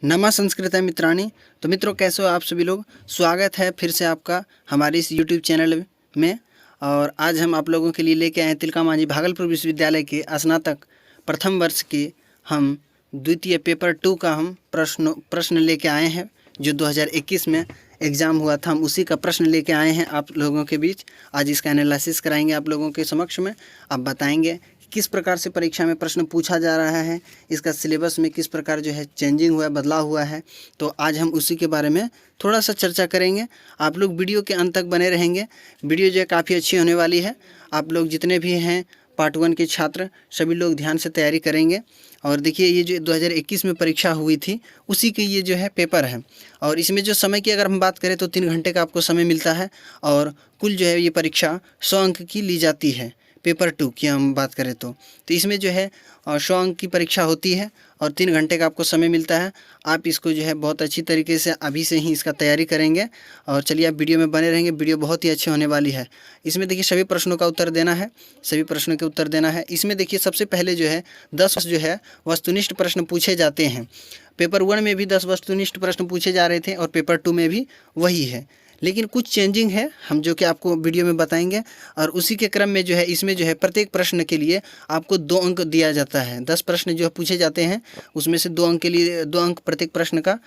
नमा संस्कृत मित्राणी। तो मित्रों, कैसे हो आप सभी लोग। स्वागत है फिर से आपका हमारे इस यूट्यूब चैनल में। और आज हम आप लोगों के लिए लेके आए हैं तिलका मांझी भागलपुर विश्वविद्यालय के स्नातक प्रथम वर्ष के हम द्वितीय पेपर 2 का हम प्रश्न लेके आए हैं। जो 2021 में एग्ज़ाम हुआ था, हम उसी का प्रश्न लेके आए हैं आप लोगों के बीच। आज इसका एनालिसिस कराएंगे आप लोगों के समक्ष में। आप बताएंगे किस प्रकार से परीक्षा में प्रश्न पूछा जा रहा है, इसका सिलेबस में किस प्रकार जो है चेंजिंग हुआ है, बदलाव हुआ है। तो आज हम उसी के बारे में थोड़ा सा चर्चा करेंगे। आप लोग वीडियो के अंत तक बने रहेंगे। वीडियो जो है काफ़ी अच्छी होने वाली है। आप लोग जितने भी हैं पार्ट 1 के छात्र, सभी लोग ध्यान से तैयारी करेंगे। और देखिए, ये जो 2021 में परीक्षा हुई थी उसी के ये जो है पेपर है। और इसमें जो समय की अगर हम बात करें तो 3 घंटे का आपको समय मिलता है। और कुल जो है ये परीक्षा 100 अंक की ली जाती है। पेपर 2 की हम बात करें तो इसमें जो है 100 अंक की परीक्षा होती है और 3 घंटे का आपको समय मिलता है। आप इसको जो है बहुत अच्छी तरीके से अभी से ही इसका तैयारी करेंगे। और चलिए आप वीडियो में बने रहेंगे। वीडियो बहुत ही अच्छी होने वाली है। इसमें देखिए सभी प्रश्नों का उत्तर देना है, सभी प्रश्नों के उत्तर देना है। इसमें देखिए सबसे पहले जो है 10 जो है वस्तुनिष्ठ प्रश्न पूछे जाते हैं। पेपर 1 में भी 10 वस्तुनिष्ठ प्रश्न पूछे जा रहे थे और पेपर 2 में भी वही है, लेकिन कुछ चेंजिंग है हम जो कि आपको वीडियो में बताएंगे। और उसी के क्रम में जो है इसमें जो है प्रत्येक प्रश्न के लिए आपको 2 अंक दिया जाता है। 10 प्रश्न जो पूछे जाते हैं उसमें से 2 अंक के लिए 2 अंक प्रत्येक प्रश्न का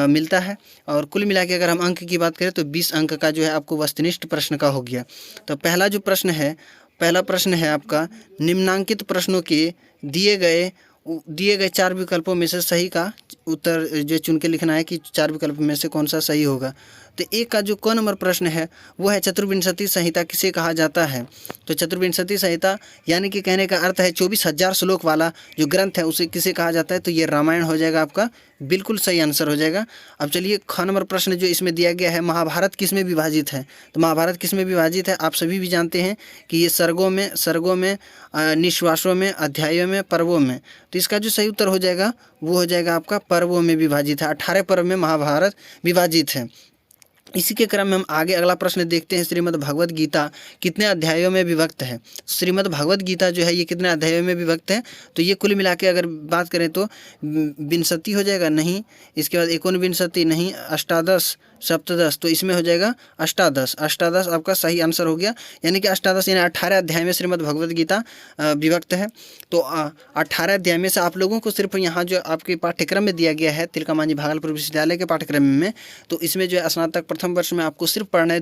मिलता है। और कुल मिला के अगर हम अंक की बात करें तो 20 अंक का जो है आपको वस्तुनिष्ठ प्रश्न का हो गया। तो पहला जो प्रश्न है, पहला प्रश्न है आपका, निम्नांकित प्रश्नों के दिए गए 4 विकल्पों में से सही का उत्तर जो चुन के लिखना है कि 4 विकल्प में से कौन सा सही होगा। तो एक का जो क नंबर प्रश्न है वो है चतुर्विंशति संहिता किसे कहा जाता है। तो चतुर्विंशति संहिता यानी कि कहने का अर्थ है 24,000 श्लोक वाला जो ग्रंथ है उसे किसे कहा जाता है। तो ये रामायण हो जाएगा आपका, बिल्कुल सही आंसर हो जाएगा। अब चलिए ख नंबर प्रश्न जो इसमें दिया गया है, महाभारत किस में विभाजित है। तो महाभारत किस में विभाजित है आप सभी भी जानते हैं कि ये सर्गों में, निश्वासों में, अध्यायों में, पर्वों में। तो इसका जो सही उत्तर हो जाएगा वो हो जाएगा आपका पर्वों में विभाजित है। 18 पर्व में महाभारत विभाजित है। इसी के क्रम में हम आगे अगला प्रश्न देखते हैं, श्रीमद् भगवत गीता कितने अध्यायों में विभक्त है। श्रीमद् भगवत गीता जो है ये कितने अध्यायों में विभक्त है। तो ये कुल मिला के अगर बात करें तो विंशति हो जाएगा, नहीं। इसके बाद 49 नहीं, अष्टादश, सप्तदश। तो इसमें हो जाएगा अष्टादश। अष्टादश आपका सही आंसर हो गया, यानी कि अष्टादश यानी 18 अध्याय में श्रीमद् भगवत गीता विभक्त है। तो 18 अध्याय में से आप लोगों को सिर्फ यहाँ जो आपके पाठ्यक्रम में दिया गया है तिलका मांझी भागलपुर विश्वविद्यालय के पाठ्यक्रम में, तो इसमें जो है स्नातक प्रथम वर्ष में आपको सिर्फ पढ़ना है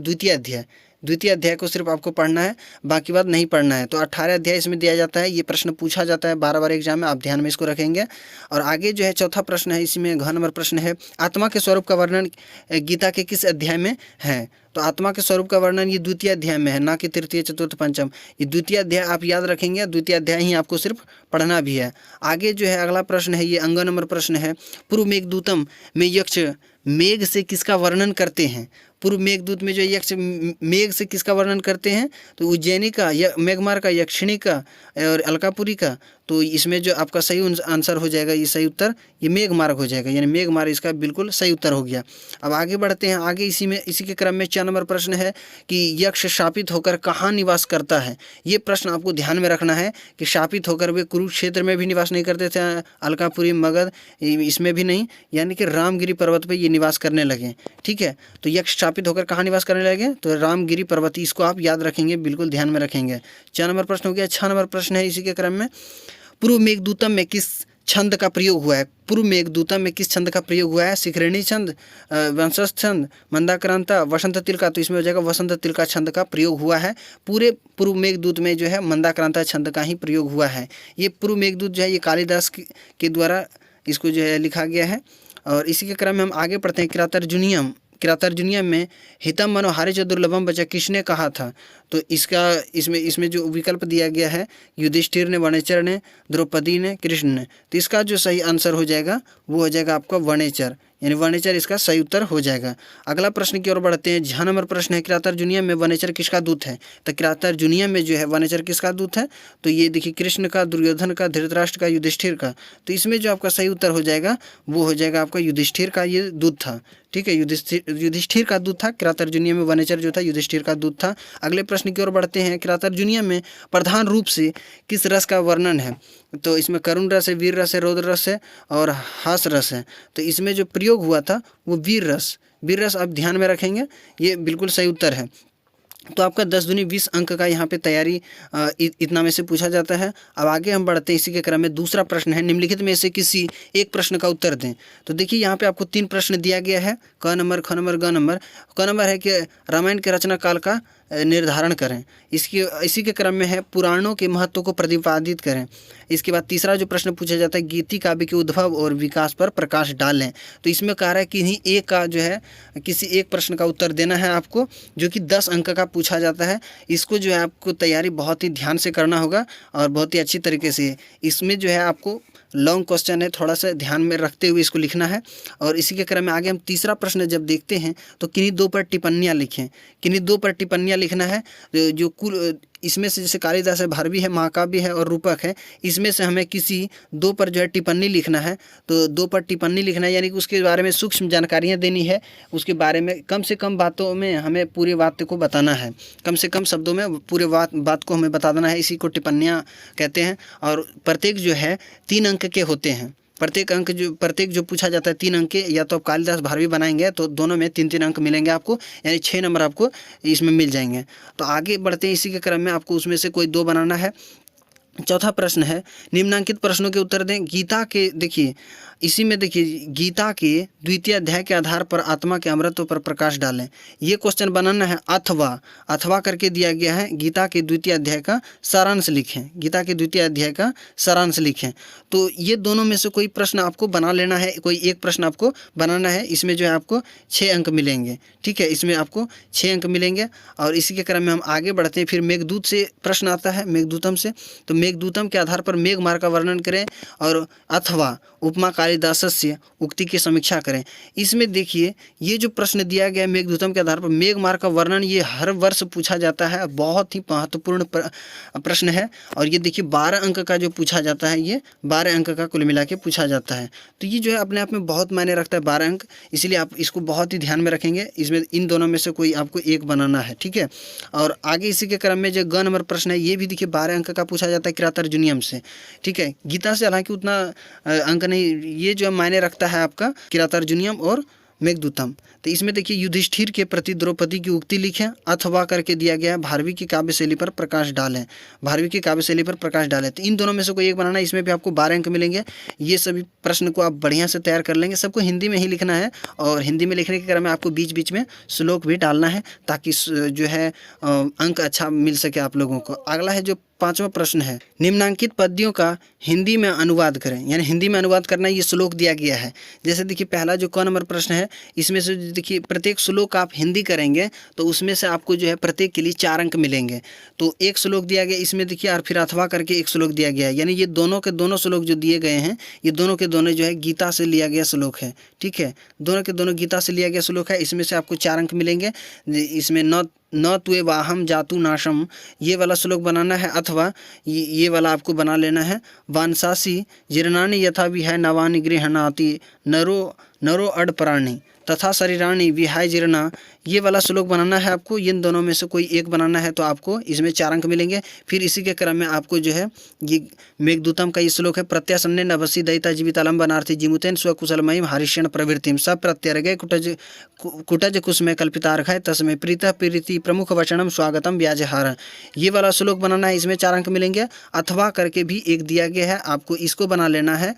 द्वितीय अध्याय को सिर्फ आपको पढ़ना है, बाकी बात नहीं पढ़ना है। तो 18 अध्याय इसमें दिया जाता है। ये प्रश्न पूछा जाता है 12 बार एग्जाम में, आप ध्यान में इसको रखेंगे। और आगे जो है चौथा प्रश्न है, इसमें घ नंबर प्रश्न है, आत्मा के स्वरूप का वर्णन गीता के किस अध्याय में है। तो आत्मा के स्वरूप का वर्णन ये द्वितीय अध्याय में है, ना कि तृतीय, चतुर्थ, पंचम। ये द्वितीय अध्याय आप याद रखेंगे, द्वितीय अध्याय ही आपको सिर्फ पढ़ना भी है। आगे जो है अगला प्रश्न है, ये अंग नंबर प्रश्न है, पूर्व मेघदूतम में यक्ष मेघ से किसका वर्णन करते हैं। पूर्व मेघदूत में जो यक्ष मेघ से किसका वर्णन करते हैं। तो उज्जैनी का, मेघमार का, यक्षिणी का और अलकापुरी का। तो इसमें जो आपका सही आंसर हो जाएगा, ये सही उत्तर ये मेघमार्ग हो जाएगा, यानी मेघमार्ग इसका बिल्कुल सही उत्तर हो गया। अब आगे बढ़ते हैं। आगे इसी के क्रम में 4 नंबर प्रश्न है कि यक्ष शापित होकर कहाँ निवास करता है। ये प्रश्न आपको ध्यान में रखना है कि शापित होकर वे कुरुक्षेत्र में भी निवास नहीं करते थे, अलकापुरी, मगध इसमें भी नहीं, यानी कि रामगिरी पर्वत पर ये निवास करने लगे। ठीक है, तो यक्ष शापित होकर कहाँ निवास करने लगे, तो रामगिरी पर्वत। इसको आप याद रखेंगे, बिल्कुल ध्यान में रखेंगे। 4 नंबर प्रश्न हो गया। 6 नंबर प्रश्न है इसी के क्रम में, पूर्व मेघदूतम में किस छंद का प्रयोग हुआ है। पूर्व मेघदूतम में किस छंद का प्रयोग हुआ है। शिखरिणी छंद, वंशज छंद, मंदाक्रांता, वसंत तिलका। तो इसमें हो जाएगा वसंत तिलका छंद का प्रयोग हुआ है। पूरे पूर्व मेघदूत में जो है मंदाक्रांता छंद का ही प्रयोग हुआ है। ये पूर्व मेघदूत जो है ये कालिदास के द्वारा इसको जो है लिखा गया है। और इसी के क्रम में हम आगे पढ़ते हैं, किरातार्जुनीयम में हितम मनोहारी च दुर्लभम बचा किसने कहा था। तो इसमें जो विकल्प दिया गया है, युधिष्ठिर ने, वनेचर ने, द्रौपदी ने, कृष्ण ने। तो इसका जो सही आंसर हो जाएगा वो हो जाएगा आपका वनेचर, यानी वनेचर इसका सही उत्तर हो जाएगा। अगला प्रश्न की ओर बढ़ते हैं। 6 नंबर प्रश्न है, किरातार्जुनीय में वनेचर किसका दूत है? तो किरातार्जुनीय में जो है वनेचर किसका दूत है? तो ये देखिए कृष्ण का, दुर्योधन का, धृतराष्ट्र का, युधिष्ठिर का। तो इसमें जो आपका सही उत्तर हो जाएगा वो हो जाएगा आपका युधिष्ठिर का ये दूत था। ठीक है, युधिष्ठिर का दूत था। किरातार्जुनीय में वनेचर जो था युधिष्ठिर का दूत था। अगले प्रश्न की ओर बढ़ते हैं। किरातार्जुनीय में प्रधान रूप से किस रस का वर्णन है? तो इसमें करुण रस है, वीर रस है, रौद्र रस है और हास रस है। तो इसमें जो प्रयोग हुआ था वो वीर रस आप ध्यान में रखेंगे, ये बिल्कुल सही उत्तर है। तो आपका 10 दूनी 20 अंक का यहाँ पे तैयारी इतना में से पूछा जाता है। अब आगे हम बढ़ते हैं इसी के क्रम में। दूसरा प्रश्न है, निम्नलिखित में से किसी एक प्रश्न का उत्तर दें। तो देखिए यहाँ पे आपको 3 प्रश्न दिया गया है, क नंबर, ख नंबर, ग नंबर। क नंबर है कि रामायण के रचना काल का निर्धारण करें। इसी के क्रम में है पुराणों के महत्व को प्रतिपादित करें। इसके बाद तीसरा जो प्रश्न पूछा जाता है, गीति काव्य के उद्भव और विकास पर प्रकाश डालें। तो इसमें कह रहा है कि इन्हीं एक का जो है किसी एक प्रश्न का उत्तर देना है आपको, जो कि 10 अंक का पूछा जाता है। इसको जो है आपको तैयारी बहुत ही ध्यान से करना होगा और बहुत ही अच्छी तरीके से। इसमें जो है आपको लॉन्ग क्वेश्चन है, थोड़ा सा ध्यान में रखते हुए इसको लिखना है। और इसी के क्रम में आगे हम तीसरा प्रश्न जब देखते हैं तो किन्हीं 2 पर टिप्पणियाँ लिखें। किन्हीं 2 पर टिप्पणियाँ लिखना है। जो कुल इसमें से जैसे कालिदास है, भारवी है, महाकाव्य है और रूपक है, इसमें से हमें किसी 2 पर जो है टिप्पणी लिखना है। तो 2 पर टिप्पणी लिखना है यानी कि उसके बारे में सूक्ष्म जानकारियाँ देनी है, उसके बारे में कम से कम बातों में हमें पूरे वाक्य को बताना है, कम से कम शब्दों में पूरे बात को हमें बता देना है। इसी को टिप्पणियाँ कहते हैं। और प्रत्येक जो है 3 अंक के होते हैं। प्रत्येक जो पूछा जाता है 3 अंक के, या तो आप कालिदास भारवी बनाएंगे तो दोनों में 3-3 अंक मिलेंगे आपको, यानी 6 नंबर आपको इसमें मिल जाएंगे। तो आगे बढ़ते हैं इसी के क्रम में, आपको उसमें से कोई 2 बनाना है। चौथा प्रश्न है, निम्नांकित प्रश्नों के उत्तर दें। गीता के देखिए इसी में देखिए गीता के द्वितीय अध्याय के आधार पर आत्मा के अमृत्व पर प्रकाश डालें। ये क्वेश्चन बनाना है। अथवा करके दिया गया है। गीता के द्वितीय अध्याय का सारांश लिखें। गीता के द्वितीय अध्याय का सारांश लिखें। तो ये दोनों में से कोई प्रश्न आपको बना लेना है, कोई एक प्रश्न आपको बनाना है। इसमें जो है आपको 6 अंक मिलेंगे। ठीक है, इसमें आपको 6 अंक मिलेंगे। और इसी के क्रम में हम आगे बढ़ते हैं। फिर मेघदूत से प्रश्न आता है, मेघदूतम से। तो मेघदूतम के आधार पर मेघ मार्ग का वर्णन करें और अथवा उपमा कालिदासस्य उक्ति की समीक्षा करें। इसमें देखिए ये जो प्रश्न दिया गया है मेघदूतम के आधार पर मेघ मार्ग का वर्णन, ये हर वर्ष पूछा जाता है, बहुत ही महत्वपूर्ण प्रश्न है। और ये देखिए 12 अंक का जो पूछा जाता है, ये 12 अंक का कुल मिला के पूछा जाता है। तो ये जो है अपने आप में बहुत मायने रखता है 12 अंक, इसलिए आप इसको बहुत ही ध्यान में रखेंगे। इसमें इन दोनों में से कोई आपको एक बनाना है। ठीक है, और आगे इसी के क्रम में जो ग नंबर प्रश्न है, ये भी देखिए 12 अंक का पूछा जाता है किरातार्जुनीयम से। ठीक है, गीता से हालांकि उतना अंक नहीं, ये जो मायने रखता है आपका किरातार्जुनीयम और मेघदूतम। तो इसमें देखिए युधिष्ठिर के प्रति द्रौपदी की उक्ति लिखें। अथवा करके दिया गया है भारवी की काव्य शैली पर प्रकाश डालें। भारवी की काव्य शैली पर प्रकाश डालें। तो इन दोनों में से कोई एक बनाना है। इसमें भी आपको 12 अंक मिलेंगे। ये सभी प्रश्न को आप बढ़िया से तैयार कर लेंगे। सबको हिंदी में ही लिखना है और हिंदी में लिखने के क्रम में आपको बीच बीच में श्लोक भी डालना है, ताकि जो है अंक अच्छा मिल सके आप लोगों को। अगला है जो 5वां प्रश्न है, निम्नांकित पद्यों का हिंदी में अनुवाद करें। यानी हिंदी में अनुवाद करना, ये श्लोक दिया गया है। जैसे देखिए पहला जो क नंबर प्रश्न है, इसमें से देखिए प्रत्येक श्लोक आप हिंदी करेंगे तो उसमें से आपको जो है प्रत्येक के लिए 4 अंक मिलेंगे। तो एक श्लोक दिया गया इसमें देखिए, और फिर अथवा करके एक श्लोक दिया गया है। यानी ये दोनों के दोनों श्लोक जो दिए गए हैं, ये दोनों के दोनों जो है गीता से लिया गया श्लोक है। ठीक है, दोनों के दोनों गीता से लिया गया श्लोक है। इसमें से आपको 4 अंक मिलेंगे। इसमें न त्वे वाहम जातु नाशम, ये वाला श्लोक बनाना है। अथवा ये वाला आपको बना लेना है। वानसासी जीर्णानि यथा विहाय नवानि गृह्णाति नरो अड प्राणी तथा शरीराणी विहाय जीर्णा, ये वाला श्लोक बनाना है आपको। इन दोनों में से कोई एक बनाना है तो आपको इसमें 4 अंक मिलेंगे। फिर इसी के क्रम में आपको जो है ये मेघदूतम का ये श्लोक है, प्रत्यासन्ने नभसि दयिता जीवितालम बनार्थी जिमुतेन स्वकुशलमयीम हरिष्यण प्रवृत्तिम सब प्रत्यर्घय कुटज कुसुमे कल्पितार्घय तस्मै प्रीतः प्रीति प्रमुख वचनम स्वागतम व्याजहार, ये वाला श्लोक बनाना है। इसमें 4 अंक मिलेंगे। अथवा करके भी एक दिया गया है, आपको इसको बना लेना है।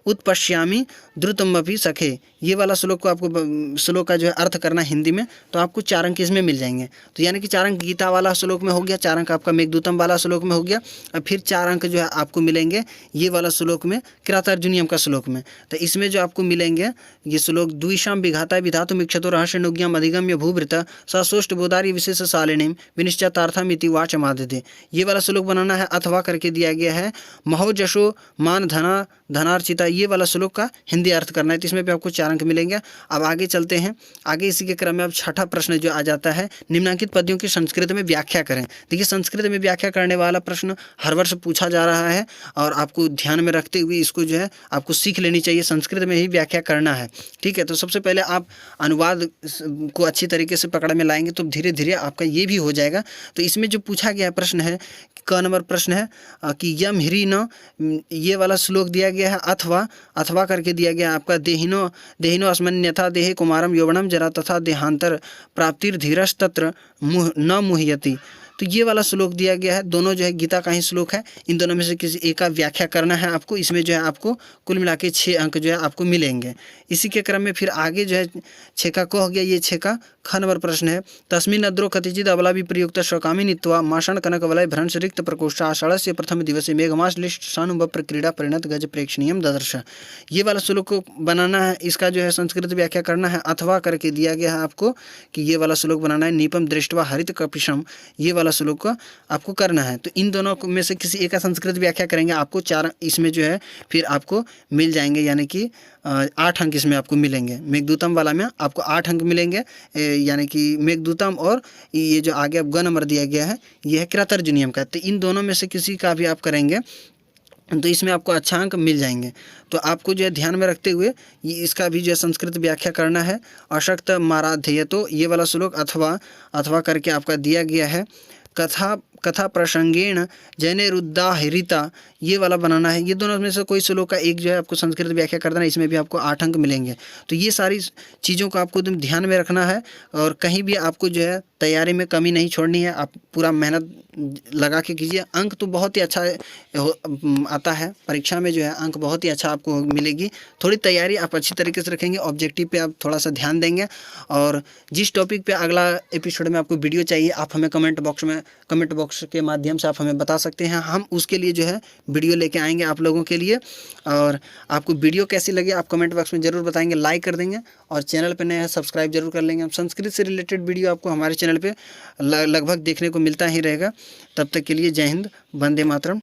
उत्पश्यामी द्रुतमपि सखे, ये वाला श्लोक को आपको श्लोक का जो है अर्थ करना हिंदी में, तो आपको 4 अंक इसमें मिल जाएंगे। तो यानी कि 4 अंक गीता वाला श्लोक में हो गया, 4 अंक आपका मेघदूतम वाला श्लोक में हो गया, और फिर 4 अंक जो है आपको मिलेंगे ये वाला श्लोक में, किरातार्जुनीयम का श्लोक में। तो इसमें जो आपको मिलेंगे ये श्लोक, द्विषाम विघाता विधातु मिक्षतो रहस्यनुज्ञाम अधिगम्य भूभृत ससोष्ट बोधारी विशेष शालिनीम विनिश्चतार्थमिति वाचमादते, ये वाला श्लोक बनाना है। अथवा करके दिया गया है, महो जशो मान धनार्चिता, ये वाला श्लोक का हिंदी अर्थ करना है। तो इसमें इसमें भी आपको 4 अंक मिलेंगे। अब आगे चलते हैं। आगे इसी के क्रम में अब छठा प्रश्न जो आ जाता है, निम्नलिखित पद्यों की संस्कृत में व्याख्या करें। देखिए संस्कृत में व्याख्या करने वाला प्रश्न हर वर्ष पूछा जा रहा है और आपको ध्यान में रखते हुए इसको जो है आपको सीख लेनी चाहिए, संस्कृत में ही व्याख्या करना है। ठीक है, तो सबसे पहले आप अनुवाद को अच्छी तरीके से पकड़ में लाएंगे तो धीरे धीरे आपका ये भी हो जाएगा। तो इसमें जो पूछा गया प्रश्न है, क नंबर प्रश्न है कि यम ह्री न, ये वाला श्लोक दिया गया है, अथवा करके दिया गया आपका देहिनो देहिनो अस्मन्यथा देहे कुमारम यौवनम जरा तथा देहांतर प्राप्तिर धीरस तत्र मुह न मुह्यति। तो ये वाला श्लोक दिया गया है, दोनों जो है गीता का ही श्लोक है। इन दोनों में से किसी एक का व्याख्या करना है आपको। इसमें जो है आपको कुल मिला के 6 अंक जो है आपको मिलेंगे। इसी के क्रम में फिर आगे जो है 6 का क हो गया, ये 6 का ख नंबर प्रश्न है, तस्मिन् अद्रो कतिचिद अबला विप्रयुक्त शकामिनीत्वा माषण कनक वलय भ्रंश रिक्त प्रकोष्ठ आषाढ़स्य प्रथम दिवसे मेघमास लिष्ट सानुबप्र क्रीड़ा परिणत गज प्रेक्षणीयम ददर्श। ये वाला श्लोक को बनाना है, इसका जो है संस्कृत व्याख्या करना है। अथवा करके दिया गया है आपको कि ये वाला श्लोक बनाना है, नीपम दृष्टवा हरित कपिशम, ये वाला श्लोक को आपको करना है। तो इन दोनों में से किसी एक का संस्कृत व्याख्या करेंगे, आपको 4 इसमें जो है फिर आपको मिल जाएंगे, यानी कि 8 अंक इसमें आपको मिलेंगे। मेघदूतम वाला में आपको 8 अंक मिलेंगे, यानी कि मेघदूतम और ये जो आगे अब ग नंबर दिया गया है ये है कृतर्जुनियम का। तो इन दोनों में से किसी का भी आप करेंगे तो इसमें आपको अच्छा अंक मिल जाएंगे। तो आपको जो है ध्यान में रखते हुए ये इसका भी जो है संस्कृत व्याख्या करना है। अशक्त माराध्येयतो, ये वाला श्लोक अथवा करके आपका दिया गया है। कथा प्रसंगेण जैनेरुदाहरिता, ये वाला बनाना है। ये दोनों में से कोई श्लोक का एक जो है आपको संस्कृत व्याख्या करना है, इसमें भी आपको 8 अंक मिलेंगे। तो ये सारी चीज़ों को आपको एकदम ध्यान में रखना है और कहीं भी आपको जो है तैयारी में कमी नहीं छोड़नी है। आप पूरा मेहनत लगा के कीजिए। अंक तो बहुत ही अच्छा आता है परीक्षा में, जो है अंक बहुत ही अच्छा आपको मिलेगी। थोड़ी तैयारी आप अच्छी तरीके से रखेंगे, ऑब्जेक्टिव पे आप थोड़ा सा ध्यान देंगे। और जिस टॉपिक पे अगला एपिसोड में आपको वीडियो चाहिए, आप हमें कमेंट बॉक्स के माध्यम से आप हमें बता सकते हैं। हम उसके लिए जो है वीडियो लेके आएंगे आप लोगों के लिए। और आपको वीडियो कैसी लगी आप कमेंट बॉक्स में ज़रूर बताएंगे, लाइक कर देंगे और चैनल पे नए हैं सब्सक्राइब जरूर कर लेंगे। हम संस्कृत से रिलेटेड वीडियो आपको हमारे चैनल पे लगभग देखने को मिलता ही रहेगा। तब तक के लिए जय हिंद, वंदे मातरम।